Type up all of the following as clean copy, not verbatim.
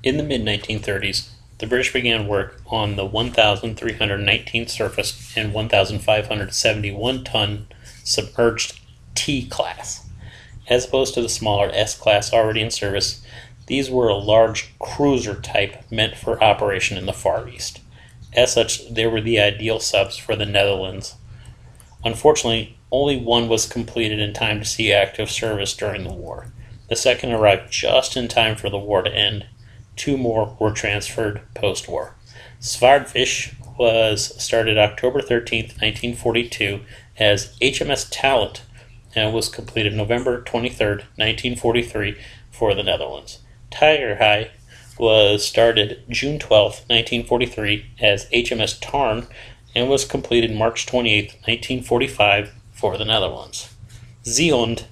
In the mid-1930s, the British began work on the 1,319 surface and 1,571-ton submerged T-class. As opposed to the smaller S-class already in service, these were a large cruiser type meant for operation in the Far East. As such, they were the ideal subs for the Netherlands. Unfortunately, only one was completed in time to see active service during the war. The second arrived just in time for the war to end. 2 more were transferred post-war. Zwaardvish was started October 13, 1942 as HMS Talent and was completed November 23, 1943 for the Netherlands. Tiger High was started June 12, 1943 as HMS Tarn and was completed March 28, 1945 for the Netherlands. Zeeland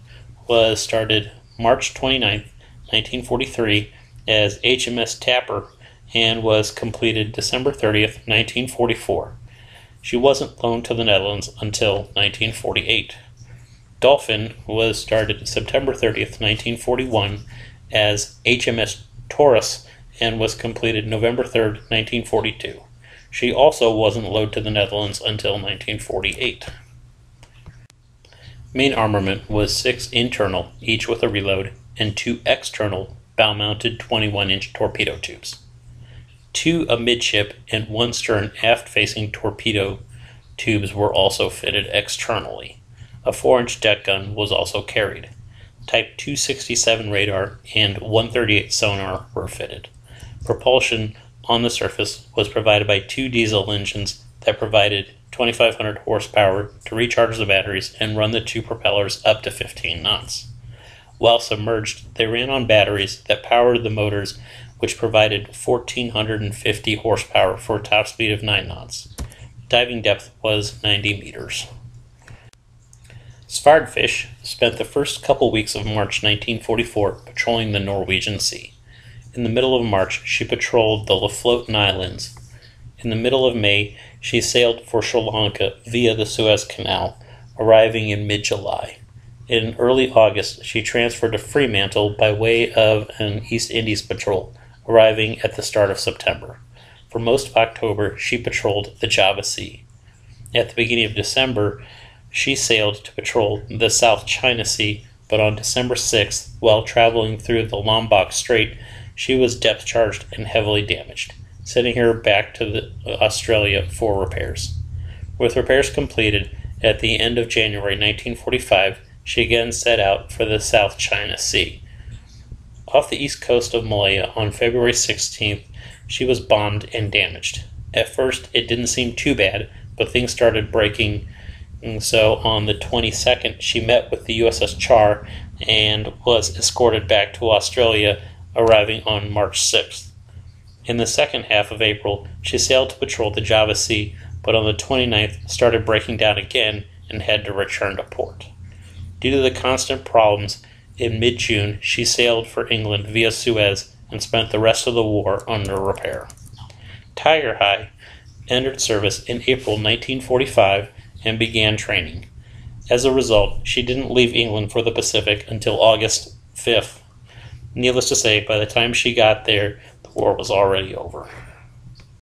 was started March 29, 1943 as HMS Tapper and was completed December 30th, 1944. She wasn't loaned to the Netherlands until 1948. Dolphin was started September 30th, 1941 as HMS Taurus and was completed November 3rd, 1942. She also wasn't loaned to the Netherlands until 1948. Main armament was 6 internal, each with a reload, and 2 external bow-mounted 21-inch torpedo tubes. 2 amidship and 1 stern aft-facing torpedo tubes were also fitted externally. A 4-inch deck gun was also carried. Type 267 radar and 138 sonar were fitted. Propulsion on the surface was provided by 2 diesel engines that provided 2,500 horsepower to recharge the batteries and run the 2 propellers up to 15 knots. While submerged, they ran on batteries that powered the motors, which provided 1,450 horsepower for a top speed of 9 knots. Diving depth was 90 meters. Zwaardvish spent the first couple weeks of March 1944 patrolling the Norwegian Sea. In the middle of March, she patrolled the Lofoten Islands. In the middle of May, she sailed for Sri Lanka via the Suez Canal, arriving in mid-July. In early August, she transferred to Fremantle by way of an East Indies patrol, arriving at the start of September. For most of October, she patrolled the Java Sea. At the beginning of December, she sailed to patrol the South China Sea, but on December 6th, while traveling through the Lombok Strait, she was depth-charged and heavily damaged, sending her back to Australia for repairs. With repairs completed, at the end of January 1945, she again set out for the South China Sea. Off the east coast of Malaya on February 16th, she was bombed and damaged. At first, it didn't seem too bad, but things started breaking, and so on the 22nd, she met with the USS Char and was escorted back to Australia, arriving on March 6th. In the second half of April, she sailed to patrol the Java Sea, but on the 29th started breaking down again and had to return to port. Due to the constant problems, in mid-June she sailed for England via Suez and spent the rest of the war under repair. Tiger High entered service in April 1945 and began training. As a result, she didn't leave England for the Pacific until August 5th. Needless to say, by the time she got there, the war was already over.